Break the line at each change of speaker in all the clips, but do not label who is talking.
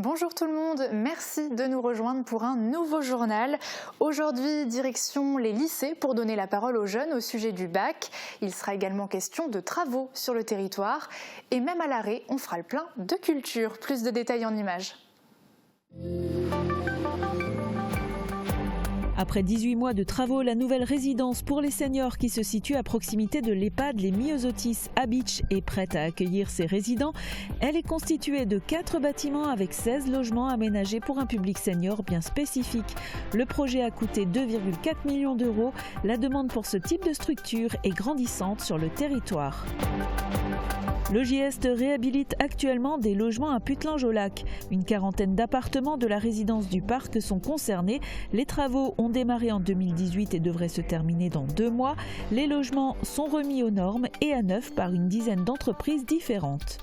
Bonjour tout le monde, merci de nous rejoindre pour un nouveau journal. Aujourd'hui, direction les lycées pour donner la parole aux jeunes au sujet du bac. Il sera également question de travaux sur le territoire. Et même à l'arrêt, on fera le plein de culture. Plus de détails en images.
Après 18 mois de travaux, la nouvelle résidence pour les seniors qui se situe à proximité de l'EHPAD Les Myosotis à Beach est prête à accueillir ses résidents. Elle est constituée de 4 bâtiments avec 16 logements aménagés pour un public senior bien spécifique. Le projet a coûté 2,4 millions d'euros. La demande pour ce type de structure est grandissante sur le territoire. Le GIEST réhabilite actuellement des logements à Putelange-au-Lac. Une quarantaine d'appartements de la résidence du parc sont concernés. Les travaux ont démarré en 2018 et devraient se terminer dans 2 mois. Les logements sont remis aux normes et à neuf par une dizaine d'entreprises différentes.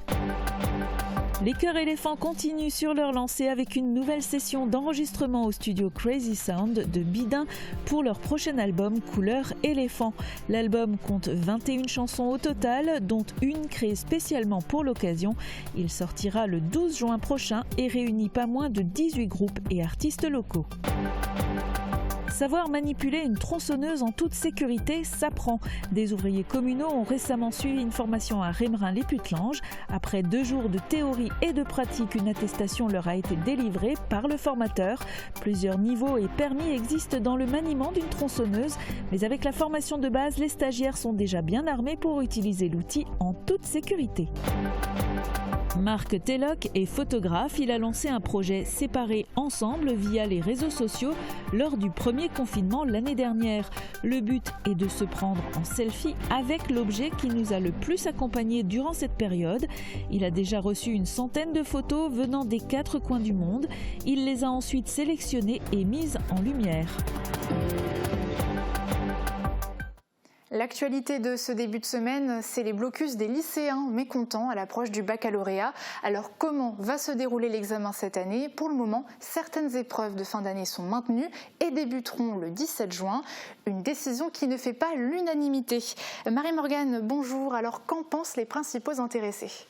Les chœurs éléphants continuent sur leur lancée avec une nouvelle session d'enregistrement au studio Crazy Sound de Bidin pour leur prochain album Couleur éléphant. L'album compte 21 chansons au total, dont une créée spécialement pour l'occasion. Il sortira le 12 juin prochain et réunit pas moins de 18 groupes et artistes locaux. Savoir manipuler une tronçonneuse en toute sécurité s'apprend. Des ouvriers communaux ont récemment suivi une formation à Rémerin-les-Putelanges. Après 2 jours de théorie et de pratique, une attestation leur a été délivrée par le formateur. Plusieurs niveaux et permis existent dans le maniement d'une tronçonneuse, mais avec la formation de base, les stagiaires sont déjà bien armés pour utiliser l'outil en toute sécurité. Marc Telloc est photographe. Il a lancé un projet Séparés ensemble via les réseaux sociaux lors du premier confinement l'année dernière. Le but est de se prendre en selfie avec l'objet qui nous a le plus accompagnés durant cette période. Il a déjà reçu une centaine de photos venant des 4 coins du monde. Il les a ensuite sélectionnées et mises en lumière.
L'actualité de ce début de semaine, c'est les blocus des lycéens mécontents à l'approche du baccalauréat. Alors comment va se dérouler l'examen cette année? Pour le moment, certaines épreuves de fin d'année sont maintenues et débuteront le 17 juin. Une décision qui ne fait pas l'unanimité. Marie-Morgane, bonjour. Alors qu'en pensent les principaux intéressés?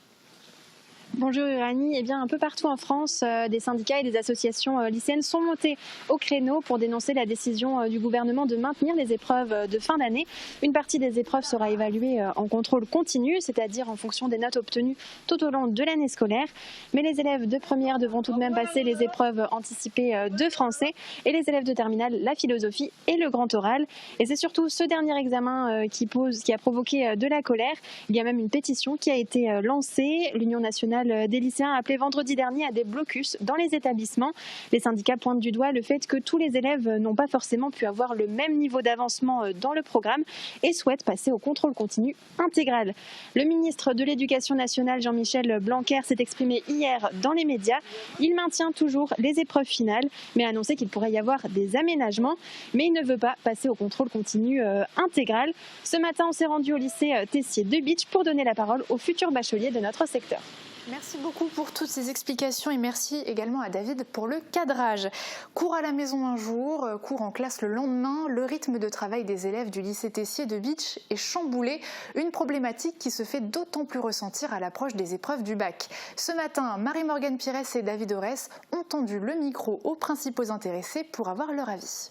Bonjour Uranie, eh bien un peu partout en France, des syndicats et des associations lycéennes sont montés au créneau pour dénoncer la décision du gouvernement de maintenir les épreuves de fin d'année. Une partie des épreuves sera évaluée en contrôle continu, c'est-à-dire en fonction des notes obtenues tout au long de l'année scolaire. Mais les élèves de première devront tout de même passer les épreuves anticipées de français et les élèves de terminale la philosophie et le grand oral. Et c'est surtout ce dernier examen qui a provoqué de la colère. Il y a même une pétition qui a été lancée. L'Union nationale des lycéens a appelé vendredi dernier à des blocus dans les établissements. Les syndicats pointent du doigt le fait que tous les élèves n'ont pas forcément pu avoir le même niveau d'avancement dans le programme et souhaitent passer au contrôle continu intégral. Le ministre de l'Éducation nationale, Jean-Michel Blanquer, s'est exprimé hier dans les médias. Il maintient toujours les épreuves finales, mais a annoncé qu'il pourrait y avoir des aménagements. Mais il ne veut pas passer au contrôle continu intégral. Ce matin, on s'est rendu au lycée Tessier de Beach pour donner la parole aux futurs bacheliers de notre secteur.
Merci beaucoup pour toutes ces explications et merci également à David pour le cadrage. Cours à la maison un jour, cours en classe le lendemain, le rythme de travail des élèves du lycée Tessier de Beach est chamboulé, une problématique qui se fait d'autant plus ressentir à l'approche des épreuves du bac. Ce matin, Marie-Morgane Pires et David Orès ont tendu le micro aux principaux intéressés pour avoir leur avis.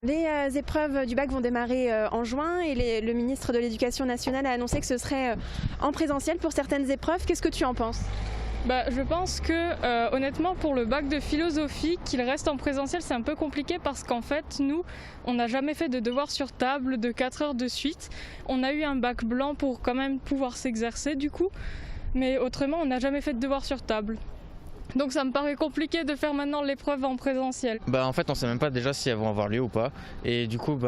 Les épreuves du bac vont démarrer en juin et le ministre de l'Éducation nationale a annoncé que ce serait en présentiel pour certaines épreuves. Qu'est-ce que tu en penses ?
Je pense que honnêtement pour le bac de philosophie, qu'il reste en présentiel, c'est un peu compliqué parce qu'en fait nous on n'a jamais fait de devoirs sur table de 4 heures de suite. On a eu un bac blanc pour quand même pouvoir s'exercer du coup, mais autrement on n'a jamais fait de devoirs sur table. Donc ça me paraît compliqué de faire maintenant l'épreuve en présentiel.
En fait on sait même pas déjà si elles vont avoir lieu ou pas et du coup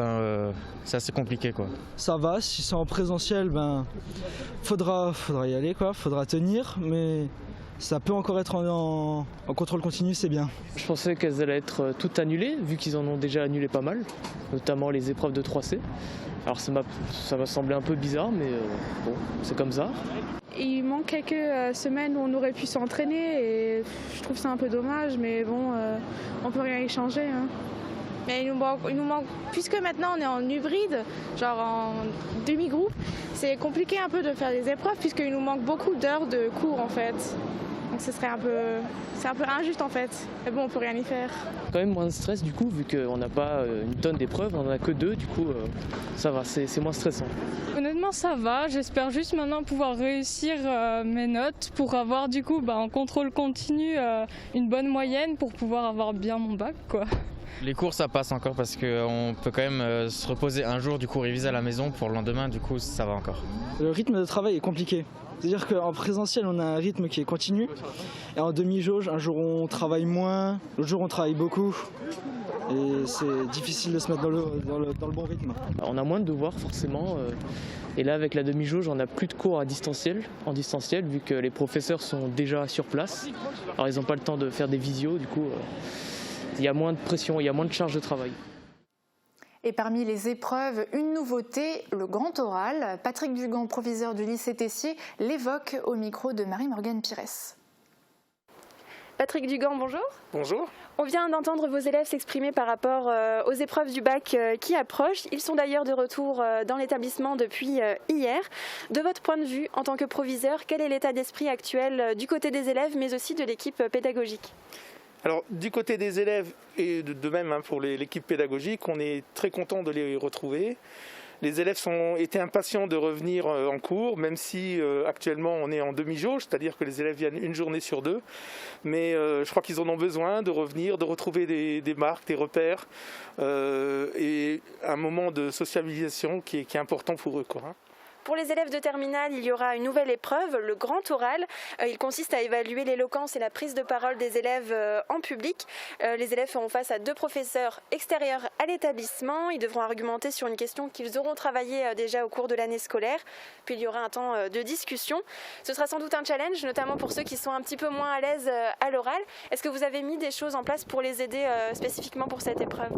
c'est assez compliqué quoi.
Ça va, si c'est en présentiel faudra y aller quoi, faudra tenir, mais ça peut encore être en contrôle continu, c'est bien.
Je pensais qu'elles allaient être toutes annulées vu qu'ils en ont déjà annulé pas mal, notamment les épreuves de 3C. Alors ça m'a semblé un peu bizarre mais bon c'est comme ça.
Il manque quelques semaines où on aurait pu s'entraîner et je trouve ça un peu dommage, mais bon, on peut rien y changer. Hein. Mais il nous manque, puisque maintenant on est en hybride, genre en demi-groupe, c'est compliqué un peu de faire des épreuves puisqu'il nous manque beaucoup d'heures de cours en fait. Donc c'est un peu injuste en fait. Mais bon, on peut rien y faire.
Quand même moins de stress du coup, vu qu'on n'a pas une tonne d'épreuves, on en a que 2, du coup ça va, c'est moins stressant.
Honnêtement, ça va. J'espère juste maintenant pouvoir réussir mes notes pour avoir du coup en contrôle continu une bonne moyenne pour pouvoir avoir bien mon bac, quoi.
Les cours ça passe encore parce qu'on peut quand même se reposer un jour, du coup réviser à la maison pour le lendemain, du coup ça va encore.
Le rythme de travail est compliqué. C'est-à-dire qu'en présentiel on a un rythme qui est continu et en demi-jauge, un jour on travaille moins, l'autre jour on travaille beaucoup et c'est difficile de se mettre dans le bon rythme.
On a moins de devoirs forcément et là avec la demi-jauge on n'a plus de cours en distanciel vu que les professeurs sont déjà sur place. Alors ils n'ont pas le temps de faire des visios, du coup il y a moins de pression, il y a moins de charge de travail.
Et parmi les épreuves, une nouveauté, le grand oral. Patrick Dugan, proviseur du lycée Tessier, l'évoque au micro de Marie-Morgane Pires.
Patrick Dugan, bonjour.
Bonjour.
On vient d'entendre vos élèves s'exprimer par rapport aux épreuves du bac qui approchent. Ils sont d'ailleurs de retour dans l'établissement depuis hier. De votre point de vue, en tant que proviseur, quel est l'état d'esprit actuel du côté des élèves, mais aussi de l'équipe pédagogique ?
Alors du côté des élèves et de même pour l'équipe pédagogique, on est très content de les retrouver. Les élèves étaient impatients de revenir en cours, même si actuellement on est en demi-jauge, c'est-à-dire que les élèves viennent une journée sur 2. Mais je crois qu'ils en ont besoin de revenir, de retrouver des marques, des repères et un moment de socialisation qui est important pour eux, quoi.
Pour les élèves de terminale, il y aura une nouvelle épreuve, le grand oral. Il consiste à évaluer l'éloquence et la prise de parole des élèves en public. Les élèves feront face à 2 professeurs extérieurs à l'établissement. Ils devront argumenter sur une question qu'ils auront travaillée déjà au cours de l'année scolaire. Puis il y aura un temps de discussion. Ce sera sans doute un challenge, notamment pour ceux qui sont un petit peu moins à l'aise à l'oral. Est-ce que vous avez mis des choses en place pour les aider spécifiquement pour cette épreuve ?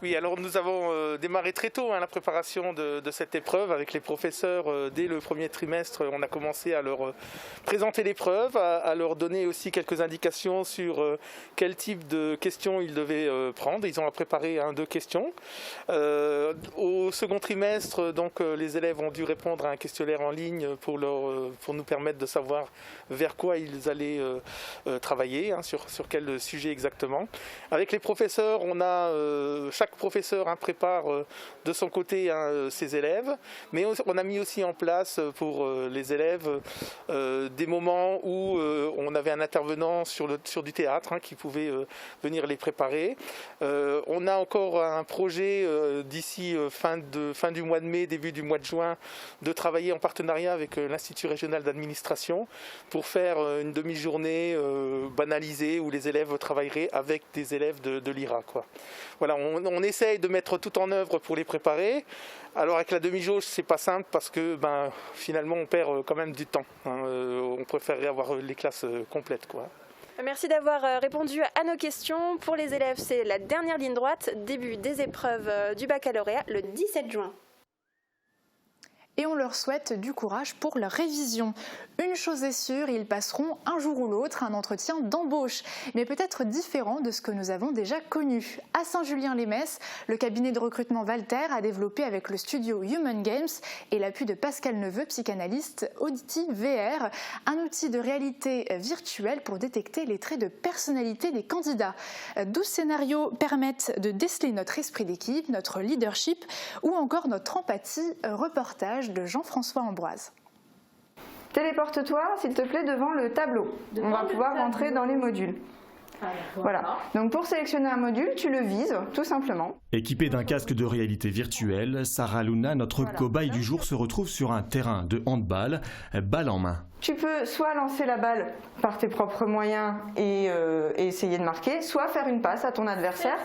Oui, alors nous avons démarré très tôt la préparation de cette épreuve avec les professeurs. Dès le premier trimestre, on a commencé à leur présenter l'épreuve, à leur donner aussi quelques indications sur quel type de questions ils devaient prendre. Ils ont préparé 2 questions. Au second trimestre, donc, les élèves ont dû répondre à un questionnaire en ligne pour nous permettre de savoir vers quoi ils allaient travailler, sur quel sujet exactement. Avec les professeurs, on a chaque professeur prépare de son côté ses élèves, mais on a mis aussi en place pour les élèves des moments où on avait un intervenant sur du théâtre qui pouvait venir les préparer. On a encore un projet d'ici fin du mois de mai, début du mois de juin, de travailler en partenariat avec l'Institut régional d'administration pour faire une demi-journée banalisée où les élèves travailleraient avec des élèves de l'IRA, quoi. Voilà, on essaye de mettre tout en œuvre pour les préparer. Alors avec la demi-jauge, c'est pas simple parce que finalement on perd quand même du temps. On préférerait avoir les classes complètes, quoi.
Merci d'avoir répondu à nos questions. Pour les élèves, c'est la dernière ligne droite, début des épreuves du baccalauréat le 17 juin.
Et on leur souhaite du courage pour leur révision. Une chose est sûre, ils passeront un jour ou l'autre un entretien d'embauche, mais peut-être différent de ce que nous avons déjà connu. À Saint-Julien-les-Metz, le cabinet de recrutement Valter a développé avec le studio Human Games et l'appui de Pascal Neveu, psychanalyste, Audity VR, un outil de réalité virtuelle pour détecter les traits de personnalité des candidats. 12 scénarios permettent de déceler notre esprit d'équipe, notre leadership ou encore notre empathie. Reportage de Jean-François Ambroise.
Téléporte-toi, s'il te plaît, devant le tableau. On va pouvoir rentrer dans les modules. Voilà. Donc pour sélectionner un module, tu le vises, tout simplement.
Équipée d'un casque de réalité virtuelle, Sarah Luna, notre cobaye du jour, se retrouve sur un terrain de handball, balle en main.
Tu peux soit lancer la balle par tes propres moyens et essayer de marquer, soit faire une passe à ton adversaire,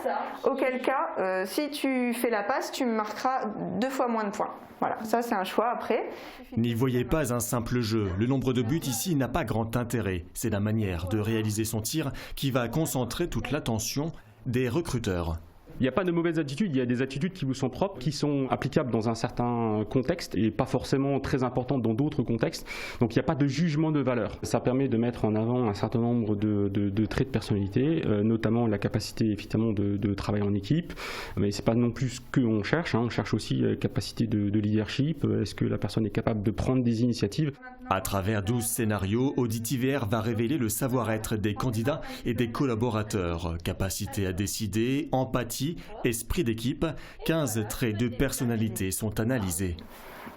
auquel cas, si tu fais la passe, tu marqueras 2 fois moins de points. Voilà, ça c'est un choix après.
N'y voyez pas un simple jeu. Le nombre de buts ici n'a pas grand intérêt. C'est la manière de réaliser son tir qui va concentrer toute l'attention des recruteurs.
Il n'y a pas de mauvaises attitudes, il y a des attitudes qui vous sont propres, qui sont applicables dans un certain contexte et pas forcément très importantes dans d'autres contextes. Donc il n'y a pas de jugement de valeur. Ça permet de mettre en avant un certain nombre de traits de personnalité, notamment la capacité effectivement de travailler en équipe. Mais c'est pas non plus ce qu'on cherche, on cherche aussi capacité de leadership. Est-ce que la personne est capable de prendre des initiatives?
À travers 12 scénarios, Auditiver va révéler le savoir-être des candidats et des collaborateurs. Capacité à décider, empathie, esprit d'équipe, 15 traits de personnalité sont analysés.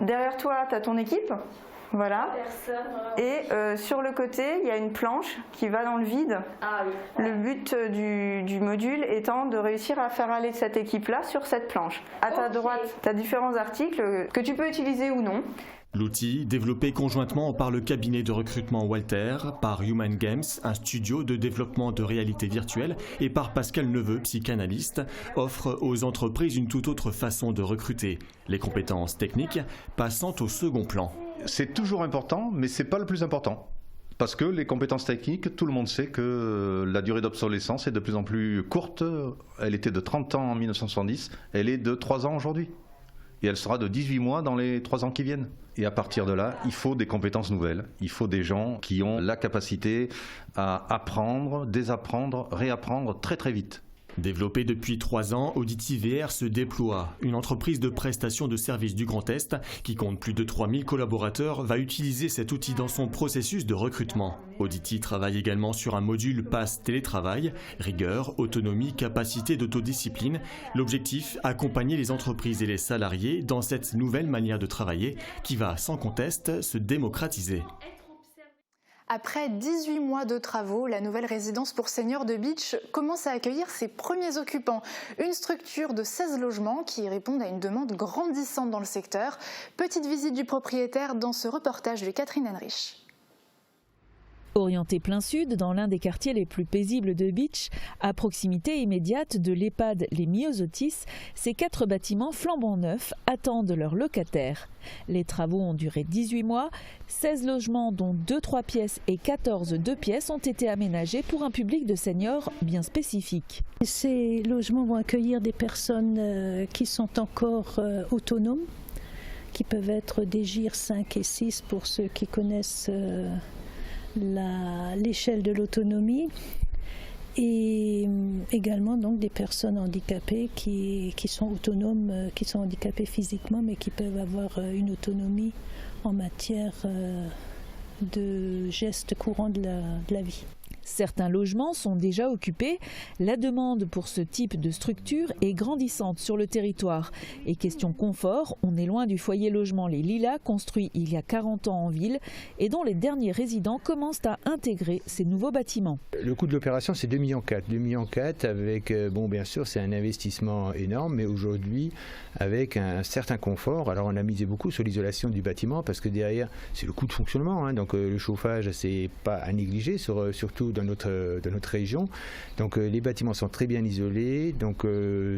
Derrière toi, tu as ton équipe. Voilà. Et sur le côté, il y a une planche qui va dans le vide. Ah, oui. Le but du module étant de réussir à faire aller cette équipe-là sur cette planche. À ta droite, tu as différents articles que tu peux utiliser ou non.
L'outil, développé conjointement par le cabinet de recrutement Walter, par Human Games, un studio de développement de réalité virtuelle, et par Pascal Neveu, psychanalyste, offre aux entreprises une toute autre façon de recruter. Les compétences techniques passant au second plan.
C'est toujours important, mais ce n'est pas le plus important. Parce que les compétences techniques, tout le monde sait que la durée d'obsolescence est de plus en plus courte. Elle était de 30 ans en 1970, elle est de 3 ans aujourd'hui. Et elle sera de 18 mois dans les 3 ans qui viennent. Et à partir de là, il faut des compétences nouvelles. Il faut des gens qui ont la capacité à apprendre, désapprendre, réapprendre très très vite.
Développé depuis 3 ans, Auditiver se déploie. Une entreprise de prestation de services du Grand Est, qui compte plus de 3000 collaborateurs, va utiliser cet outil dans son processus de recrutement. Auditi travaille également sur un module passe télétravail, rigueur, autonomie, capacité d'autodiscipline. L'objectif, accompagner les entreprises et les salariés dans cette nouvelle manière de travailler qui va, sans conteste, se démocratiser.
Après 18 mois de travaux, la nouvelle résidence pour seniors de Beach commence à accueillir ses premiers occupants. Une structure de 16 logements qui répondent à une demande grandissante dans le secteur. Petite visite du propriétaire dans ce reportage de Catherine Henrich.
Orienté plein sud, dans l'un des quartiers les plus paisibles de Beach, à proximité immédiate de l'EHPAD Les Myosotis, ces 4 bâtiments flambant neufs attendent leurs locataires. Les travaux ont duré 18 mois, 16 logements dont 2-3 pièces et 14 2 pièces ont été aménagés pour un public de seniors bien spécifique.
Ces logements vont accueillir des personnes qui sont encore autonomes, qui peuvent être des GIR 5 et 6 pour ceux qui connaissent l'échelle de l'autonomie, et également donc des personnes handicapées qui sont autonomes, qui sont handicapées physiquement mais qui peuvent avoir une autonomie en matière de gestes courants de la vie.
Certains logements sont déjà occupés. La demande pour ce type de structure est grandissante sur le territoire. Et question confort, on est loin du foyer logement Les Lilas, construit il y a 40 ans en ville et dont les derniers résidents commencent à intégrer ces nouveaux bâtiments.
Le coût de l'opération, c'est 2,4 millions. 2,4 millions avec, bien sûr, c'est un investissement énorme, mais aujourd'hui, avec un certain confort. Alors, on a misé beaucoup sur l'isolation du bâtiment parce que derrière, c'est le coût de fonctionnement. Donc, le chauffage, c'est pas à négliger, surtout dans notre région. Donc les bâtiments sont très bien isolés, donc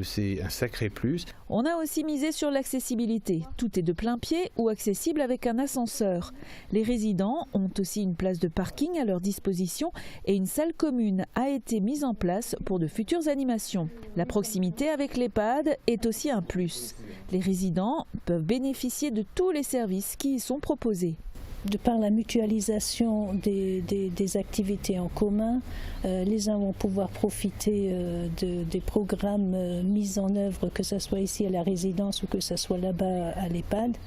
c'est un sacré plus.
On a aussi misé sur l'accessibilité. Tout est de plein pied ou accessible avec un ascenseur. Les résidents ont aussi une place de parking à leur disposition et une salle commune a été mise en place pour de futures animations. La proximité avec l'EHPAD est aussi un plus. Les résidents peuvent bénéficier de tous les services qui y sont proposés.
De par la mutualisation des activités en commun, les uns vont pouvoir profiter des programmes mis en œuvre, que ce soit ici à la résidence ou que ce soit là-bas à l'EHPAD.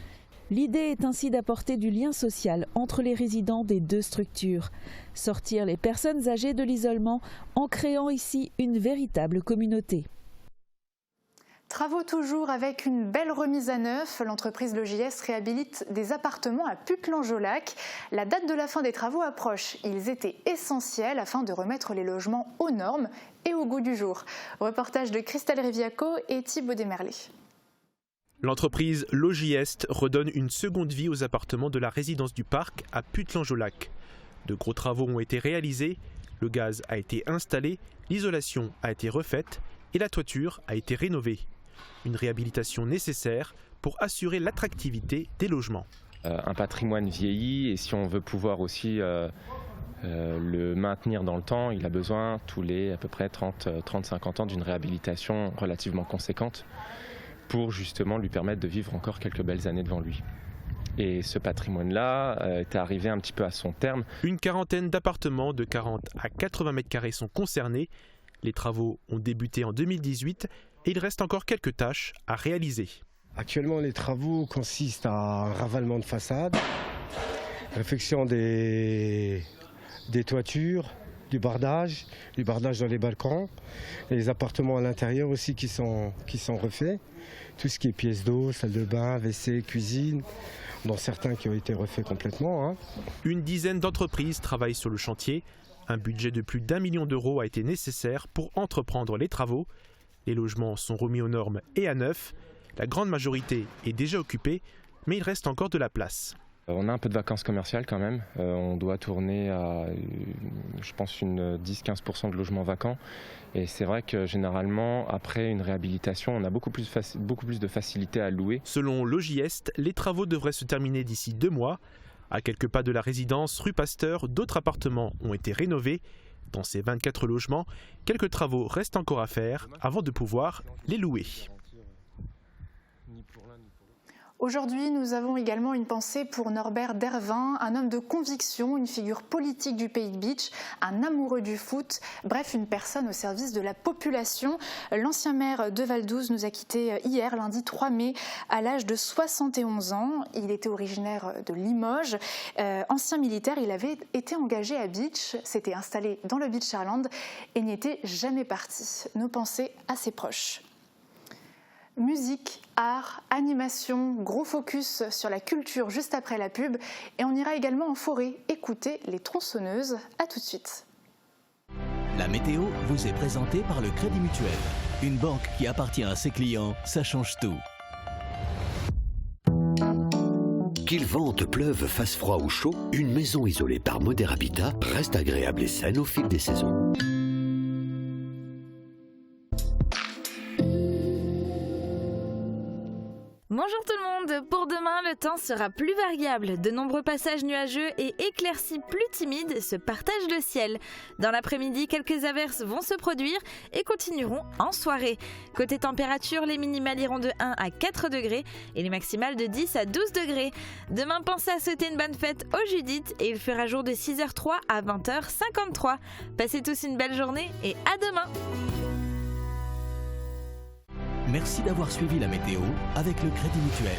L'idée est ainsi d'apporter du lien social entre les résidents des 2 structures. Sortir les personnes âgées de l'isolement en créant ici une véritable communauté.
Travaux toujours avec une belle remise à neuf. L'entreprise LogJS réhabilite des appartements à Puttelange-au-Lac. La date de la fin des travaux approche. Ils étaient essentiels afin de remettre les logements aux normes et au goût du jour. Reportage de Christelle Riviaco et Thibaut Desmerlet.
L'entreprise LogJS redonne une seconde vie aux appartements de la résidence du Parc à Puttelange-au-Lac. De gros travaux ont été réalisés, le gaz a été installé, l'isolation a été refaite et la toiture a été rénovée. Une réhabilitation nécessaire pour assurer l'attractivité des logements.
Un patrimoine vieilli, et si on veut pouvoir aussi Le maintenir dans le temps, il a besoin tous les à peu près 30-50 ans d'une réhabilitation relativement conséquente pour justement lui permettre de vivre encore quelques belles années devant lui. Et ce patrimoine-là est arrivé un petit peu à son terme.
Une quarantaine d'appartements de 40 à 80 mètres carrés sont concernés. Les travaux ont débuté en 2018 et il reste encore quelques tâches à réaliser.
Actuellement, les travaux consistent à un ravalement de façade, réfection des toitures, du bardage dans les balcons, et les appartements à l'intérieur aussi qui sont refaits. Tout ce qui est pièces d'eau, salle de bain, WC, cuisine, dont certains qui ont été refaits complètement.
Une dizaine d'entreprises travaillent sur le chantier. Un budget de plus d'1 million d'euros a été nécessaire pour entreprendre les travaux. Les logements sont remis aux normes et à neuf. La grande majorité est déjà occupée, mais il reste encore de la place.
On a un peu de vacances commerciales quand même. On doit tourner à, je pense, une 10-15% de logements vacants. Et c'est vrai que généralement, après une réhabilitation, on a beaucoup plus de facilité à louer.
Selon Logiest, les travaux devraient se terminer d'ici 2 mois. À quelques pas de la résidence rue Pasteur, d'autres appartements ont été rénovés. Dans ces 24 logements, quelques travaux restent encore à faire avant de pouvoir les louer.
Aujourd'hui, nous avons également une pensée pour Norbert Dervin, un homme de conviction, une figure politique du Pays de Bitche, un amoureux du foot, bref, une personne au service de la population. L'ancien maire de Valdouze nous a quittés hier, lundi 3 mai, à l'âge de 71 ans. Il était originaire de Limoges. Ancien militaire, il avait été engagé à Bitche, s'était installé dans le Beachland et n'y était jamais parti. Nos pensées à ses proches. Musique, art, animation, gros focus sur la culture juste après la pub. Et on ira également en forêt écouter les tronçonneuses. A tout de suite.
La météo vous est présentée par le Crédit Mutuel. Une banque qui appartient à ses clients, ça change tout.
Qu'il vente, pleuve, fasse froid ou chaud, une maison isolée par Moder Habitat reste agréable et saine au fil des saisons.
Bonjour tout le monde, pour demain le temps sera plus variable, de nombreux passages nuageux et éclaircies plus timides se partagent le ciel. Dans l'après-midi, quelques averses vont se produire et continueront en soirée. Côté température, les minimales iront de 1 à 4 degrés et les maximales de 10 à 12 degrés. Demain, pensez à souhaiter une bonne fête aux Judith et il fera jour de 6h03 à 20h53. Passez tous une belle journée et à demain.
Merci d'avoir suivi la météo avec le Crédit Mutuel.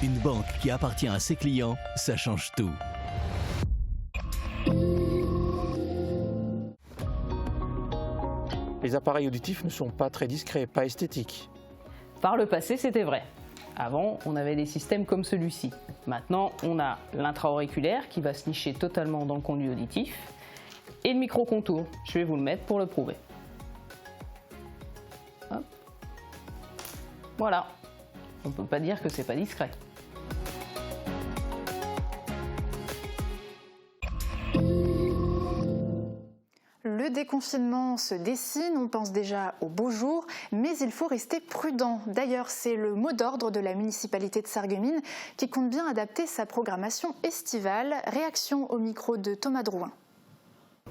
Une banque qui appartient à ses clients, ça change tout.
Les appareils auditifs ne sont pas très discrets, pas esthétiques.
Par le passé, c'était vrai. Avant, on avait des systèmes comme celui-ci. Maintenant, on a l'intra-auriculaire qui va se nicher totalement dans le conduit auditif et le micro-contour. Je vais vous le mettre pour le prouver. Hop. Voilà, on ne peut pas dire que c'est pas discret.
Le déconfinement se dessine, on pense déjà aux beaux jours, mais il faut rester prudent. D'ailleurs, c'est le mot d'ordre de la municipalité de Sarreguemines qui compte bien adapter sa programmation estivale. Réaction au micro de Thomas Drouin.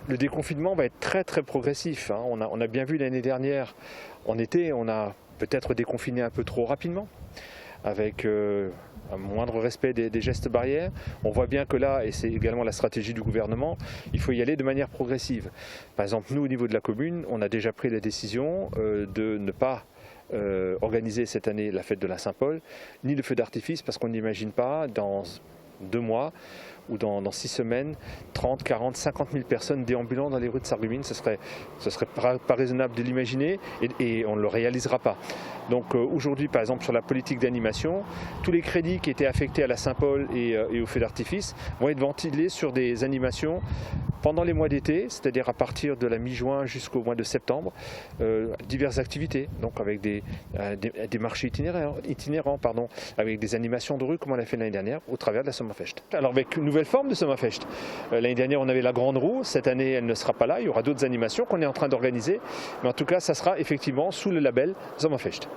Le déconfinement va être très très progressif. On a bien vu l'année dernière, en été, on a peut-être déconfiné un peu trop rapidement, avec un moindre respect des gestes barrières. On voit bien que là, et c'est également la stratégie du gouvernement, il faut y aller de manière progressive. Par exemple, nous, au niveau de la commune, on a déjà pris la décision de ne pas organiser cette année la fête de la Saint-Paul, ni le feu d'artifice, parce qu'on n'imagine pas, dans 2 mois, ou dans 6 semaines, 30, 40, 50 000 personnes déambulant dans les rues de Sarreguemines. Ce serait pas raisonnable de l'imaginer et on ne le réalisera pas. Donc aujourd'hui, par exemple, sur la politique d'animation, tous les crédits qui étaient affectés à la Saint-Paul et au feu d'artifice vont être ventilés sur des animations pendant les mois d'été, c'est-à-dire à partir de la mi-juin jusqu'au mois de septembre, diverses activités, donc avec des marchés itinérants, avec des animations de rue comme on l'a fait l'année dernière au travers de la Sommerfest. Alors avec une nouvelle forme de Sommerfest. L'année dernière on avait la grande roue, cette année elle ne sera pas là, il y aura d'autres animations qu'on est en train d'organiser, mais en tout cas ça sera effectivement sous le label Sommerfest.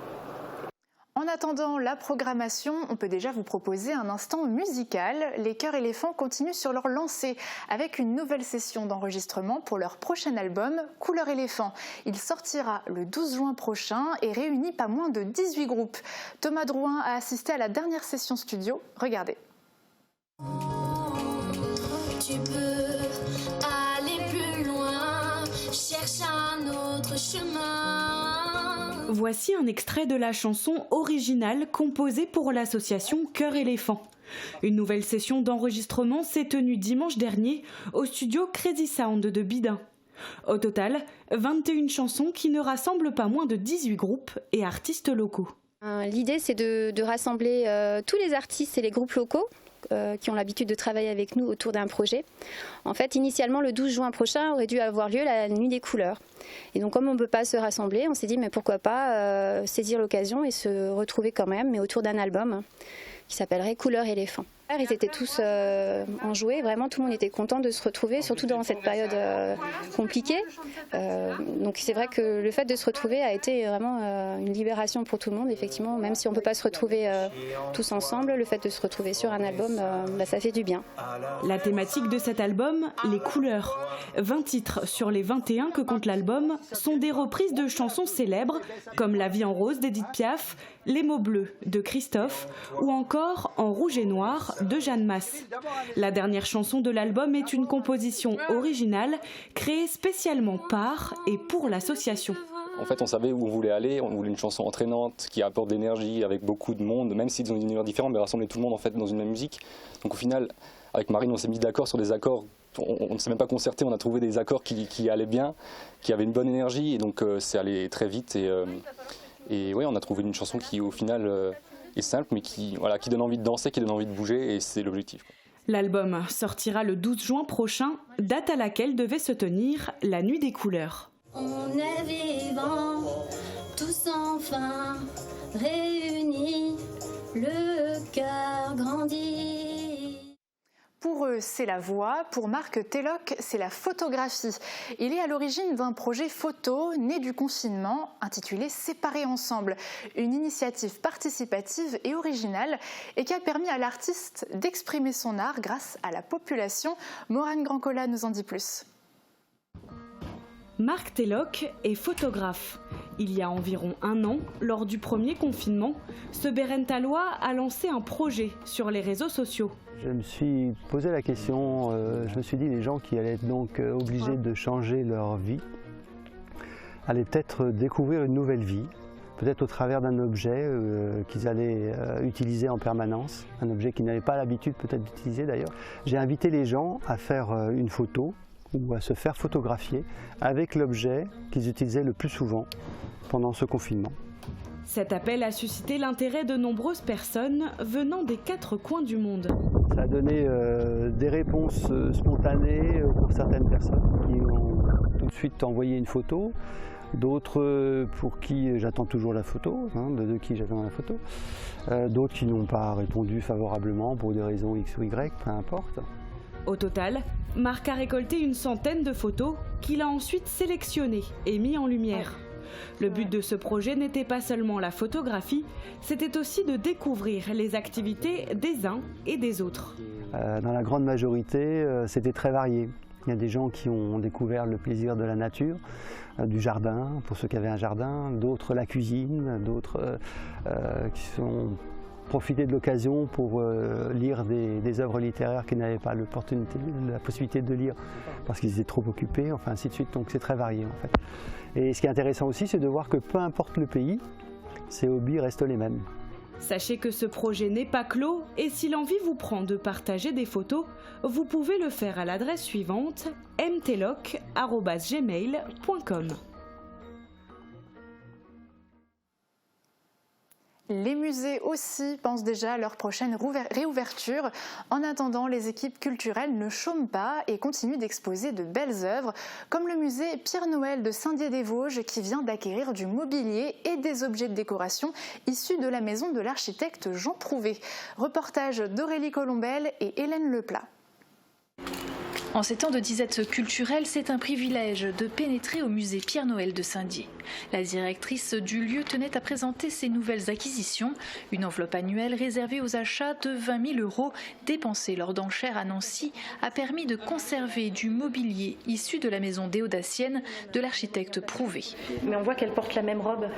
En En attendant la programmation, on peut déjà vous proposer un instant musical. Les Chœurs Éléphants continuent sur leur lancée avec une nouvelle session d'enregistrement pour leur prochain album Couleur Éléphant. Il sortira le 12 juin prochain et réunit pas moins de 18 groupes. Thomas Drouin a assisté à la dernière session studio. Regardez.
Tu peux aller plus loin, cherche un autre chemin.
Voici un extrait de la chanson originale composée pour l'association Chœurs Éléphants. Une nouvelle session d'enregistrement s'est tenue dimanche dernier au studio Crazy Sound de Bidin. Au total, 21 chansons qui ne rassemblent pas moins de 18 groupes et artistes locaux.
L'idée, c'est de rassembler tous les artistes et les groupes locaux qui ont l'habitude de travailler avec nous autour d'un projet. En fait, initialement, le 12 juin prochain aurait dû avoir lieu la Nuit des couleurs. Et donc, comme on ne peut pas se rassembler, on s'est dit, mais pourquoi pas saisir l'occasion et se retrouver quand même, mais autour d'un album qui s'appellerait Couleur Éléphant. Ils étaient tous enjoués, vraiment tout le monde était content de se retrouver, surtout dans cette période compliquée. Donc c'est vrai que le fait de se retrouver a été vraiment une libération pour tout le monde, effectivement, même si on ne peut pas se retrouver tous ensemble, le fait de se retrouver sur un album, ça fait du bien.
La thématique de cet album, les couleurs. 20 titres sur les 21 que compte l'album sont des reprises de chansons célèbres comme La vie en rose d'Edith Piaf, Les mots bleus de Christophe ou encore En rouge et noir de Jeanne Masse. La dernière chanson de l'album est une composition originale créée spécialement par et pour l'association.
En fait, on savait où on voulait aller, on voulait une chanson entraînante qui apporte de l'énergie avec beaucoup de monde, même s'ils ont une univers différent, mais rassembler tout le monde en fait dans une même musique. Donc au final, avec Marine, on s'est mis d'accord sur des accords. On ne s'est même pas concerté, on a trouvé des accords qui allaient bien, qui avaient une bonne énergie, et donc c'est allé très vite. Et ouais, on a trouvé une chanson qui au final est simple, mais qui donne envie de danser, qui donne envie de bouger, et c'est l'objectif.
L'album sortira le 12 juin prochain, date à laquelle devait se tenir la Nuit des couleurs.
On est vivants, tous enfin réunis, le cœur grandit.
Pour eux, c'est la voix. Pour Marc Telloc, c'est la photographie. Il est à l'origine d'un projet photo né du confinement intitulé Séparés ensemble. Une initiative participative et originale et qui a permis à l'artiste d'exprimer son art grâce à la population. Morane Grandcola nous en dit plus.
Marc Telloc est photographe. Il y a environ un an, lors du premier confinement, ce Bérentallois a lancé un projet sur les réseaux sociaux.
Je me suis posé la question, je me suis dit les gens qui allaient être donc obligés de changer leur vie allaient peut-être découvrir une nouvelle vie, peut-être au travers d'un objet qu'ils allaient utiliser en permanence, un objet qu'ils n'avaient pas l'habitude peut-être d'utiliser d'ailleurs. J'ai invité les gens à faire une photo ou à se faire photographier avec l'objet qu'ils utilisaient le plus souvent pendant ce confinement.
Cet appel a suscité l'intérêt de nombreuses personnes venant des 4 coins du monde.
Ça a donné des réponses spontanées pour certaines personnes qui ont tout de suite envoyé une photo, d'autres pour qui j'attends toujours la photo, de qui j'attends la photo, d'autres qui n'ont pas répondu favorablement pour des raisons X ou Y, peu importe.
Au total, Marc a récolté une centaine de photos qu'il a ensuite sélectionnées et mis en lumière. Le but de ce projet n'était pas seulement la photographie, c'était aussi de découvrir les activités des uns et des autres.
Dans la grande majorité, c'était très varié. Il y a des gens qui ont découvert le plaisir de la nature, du jardin, pour ceux qui avaient un jardin, d'autres la cuisine, d'autres qui sont profiter de l'occasion pour lire des œuvres littéraires qu'ils n'avaient pas la possibilité de lire parce qu'ils étaient trop occupés, enfin ainsi de suite, donc c'est très varié en fait. Et ce qui est intéressant aussi, c'est de voir que peu importe le pays, ces hobbies restent les mêmes.
Sachez que ce projet n'est pas clos et si l'envie vous prend de partager des photos, vous pouvez le faire à l'adresse suivante mteloc@gmail.com.
Les musées aussi pensent déjà à leur prochaine réouverture. En attendant, les équipes culturelles ne chôment pas et continuent d'exposer de belles œuvres, comme le musée Pierre-Noël de Saint-Dié-des-Vosges qui vient d'acquérir du mobilier et des objets de décoration issus de la maison de l'architecte Jean Prouvé. Reportage d'Aurélie Colombel et Hélène Leplat.
En ces temps de disette culturelle, c'est un privilège de pénétrer au musée Pierre-Noël de Saint-Dié. La directrice du lieu tenait à présenter ses nouvelles acquisitions, une enveloppe annuelle réservée aux achats de 20 000 € dépensés lors d'enchères à Nancy a permis de conserver du mobilier issu de la maison déodacienne de l'architecte Prouvé.
Mais on voit qu'elle porte la même robe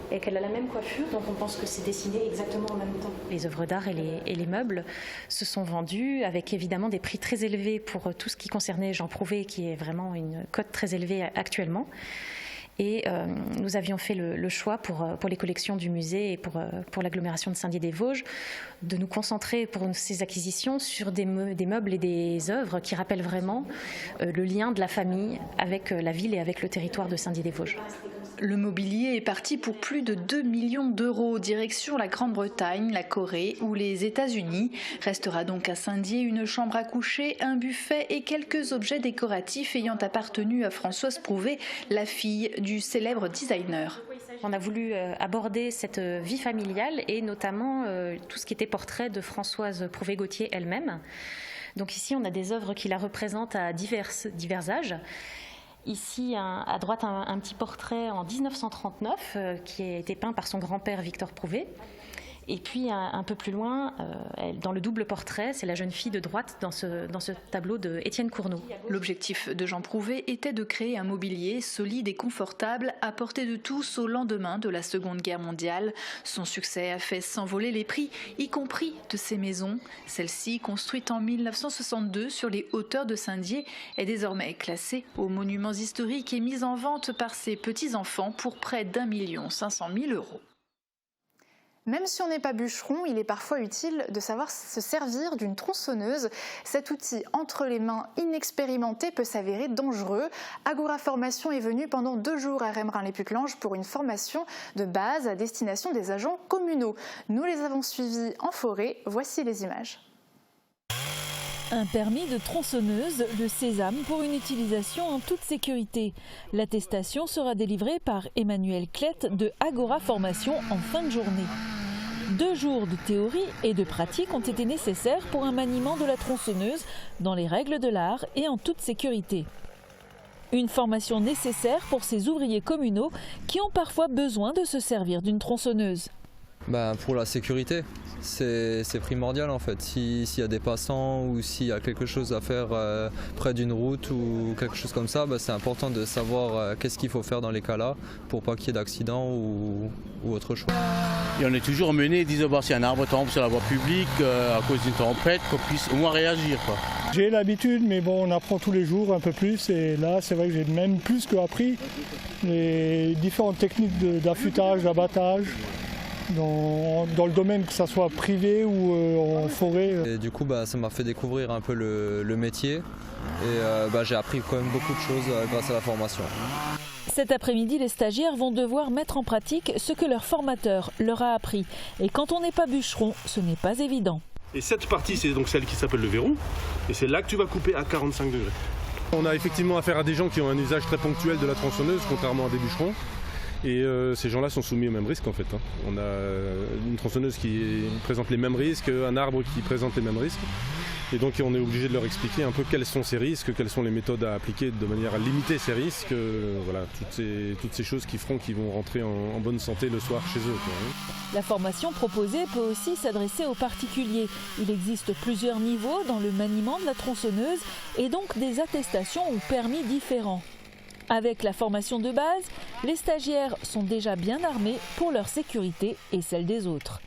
et qu'elle a la même coiffure, donc on pense que c'est dessiné exactement en même temps. Les œuvres d'art et les meubles se sont vendus avec évidemment des prix très élevés pour tout ce qui concernait Jean Prouvé, qui est vraiment une cote très élevée actuellement. Et nous avions fait le choix pour les collections du musée et pour l'agglomération de Saint-Dié-des-Vosges de nous concentrer pour ces acquisitions sur des meubles et des œuvres qui rappellent vraiment le lien de la famille avec la ville et avec le territoire de Saint-Dié-des-Vosges.
Le mobilier est parti pour plus de 2 millions d'euros, direction la Grande-Bretagne, la Corée ou les États-Unis. Restera donc à Saint-Dié une chambre à coucher, un buffet et quelques objets décoratifs ayant appartenu à Françoise Prouvé, la fille du célèbre designer.
On a voulu aborder cette vie familiale et notamment tout ce qui était portrait de Françoise Prouvé-Gauthier elle-même. Donc ici, on a des œuvres qui la représentent à divers âges. Ici, à droite, un petit portrait en 1939 qui a été peint par son grand-père Victor Prouvé. Et puis, un peu plus loin, dans le double portrait, c'est la jeune fille de droite dans ce tableau de Étienne Cournot.
L'objectif de Jean Prouvé était de créer un mobilier solide et confortable à portée de tous au lendemain de la Seconde Guerre mondiale. Son succès a fait s'envoler les prix, y compris de ses maisons. Celle-ci, construite en 1962 sur les hauteurs de Saint-Dié, est désormais classée aux monuments historiques et mise en vente par ses petits-enfants pour près d'1 500 000 €.
Même si on n'est pas bûcheron, il est parfois utile de savoir se servir d'une tronçonneuse. Cet outil entre les mains inexpérimentées peut s'avérer dangereux. Agora Formation est venue pendant 2 jours à Remerin-les-Putelanges pour une formation de base à destination des agents communaux. Nous les avons suivis en forêt. Voici les images.
Un permis de tronçonneuse, le sésame pour une utilisation en toute sécurité. L'attestation sera délivrée par Emmanuel Clette de Agora Formation en fin de journée. 2 jours de théorie et de pratique ont été nécessaires pour un maniement de la tronçonneuse dans les règles de l'art et en toute sécurité. Une formation nécessaire pour ces ouvriers communaux qui ont parfois besoin de se servir d'une tronçonneuse.
Pour la sécurité, c'est primordial en fait. S'il y a des passants ou s'il y a quelque chose à faire près d'une route ou quelque chose comme ça, c'est important de savoir qu'est-ce qu'il faut faire dans les cas-là pour pas qu'il y ait d'accident ou autre chose.
Et on est toujours mené, disons, si un arbre tombe sur la voie publique à cause d'une tempête, qu'on puisse au moins réagir, quoi.
J'ai l'habitude, mais bon, on apprend tous les jours un peu plus. Et là, c'est vrai que j'ai même plus qu'appris les différentes techniques d'affûtage, d'abattage. Dans le domaine, que ça soit privé ou en forêt.
Et du coup, ça m'a fait découvrir un peu le métier et j'ai appris quand même beaucoup de choses grâce à la formation.
Cet après-midi, les stagiaires vont devoir mettre en pratique ce que leur formateur leur a appris. Et quand on n'est pas bûcheron, ce n'est pas évident.
Et cette partie, c'est donc celle qui s'appelle le verrou. Et c'est là que tu vas couper à 45 degrés. On a effectivement affaire à des gens qui ont un usage très ponctuel de la tronçonneuse, contrairement à des bûcherons. Et ces gens-là sont soumis au même risque en fait. On a une tronçonneuse qui présente les mêmes risques, un arbre qui présente les mêmes risques. Et donc on est obligé de leur expliquer un peu quels sont ces risques, quelles sont les méthodes à appliquer de manière à limiter ces risques. Voilà, toutes ces choses qui feront qu'ils vont rentrer en bonne santé le soir chez eux.
La formation proposée peut aussi s'adresser aux particuliers. Il existe plusieurs niveaux dans le maniement de la tronçonneuse et donc des attestations ou permis différents. Avec la formation de base, les stagiaires sont déjà bien armés pour leur sécurité et celle des autres.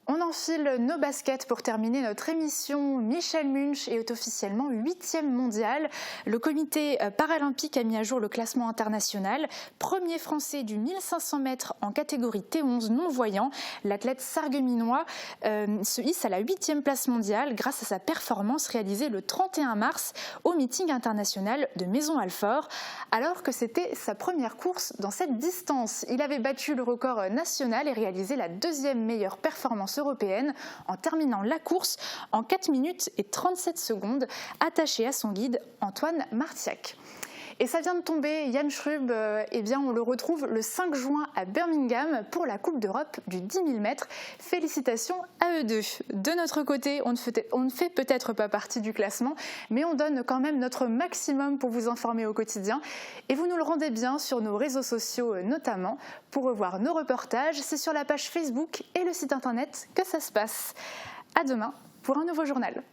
On enfile nos baskets pour terminer notre émission. Michel Munch est officiellement 8e mondial. Le comité paralympique a mis à jour le classement international. Premier français du 1500 mètres en catégorie T11 non-voyant. L'athlète sarregueminois se hisse à la 8e place mondiale grâce à sa performance réalisée le 31 mars au meeting international de Maisons-Alfort. Alors que c'était sa première course dans cette distance. Il avait battu le record national et réalisé la 2e meilleure performance européenne en terminant la course en 4 minutes et 37 secondes, attaché à son guide Antoine Martiac. Et ça vient de tomber, Yann Schrub, eh bien on le retrouve le 5 juin à Birmingham pour la Coupe d'Europe du 10 000 mètres. Félicitations à eux deux. De notre côté, on ne fait peut-être pas partie du classement, mais on donne quand même notre maximum pour vous informer au quotidien. Et vous nous le rendez bien sur nos réseaux sociaux notamment. Pour revoir nos reportages, c'est sur la page Facebook et le site internet que ça se passe. À demain pour un nouveau journal.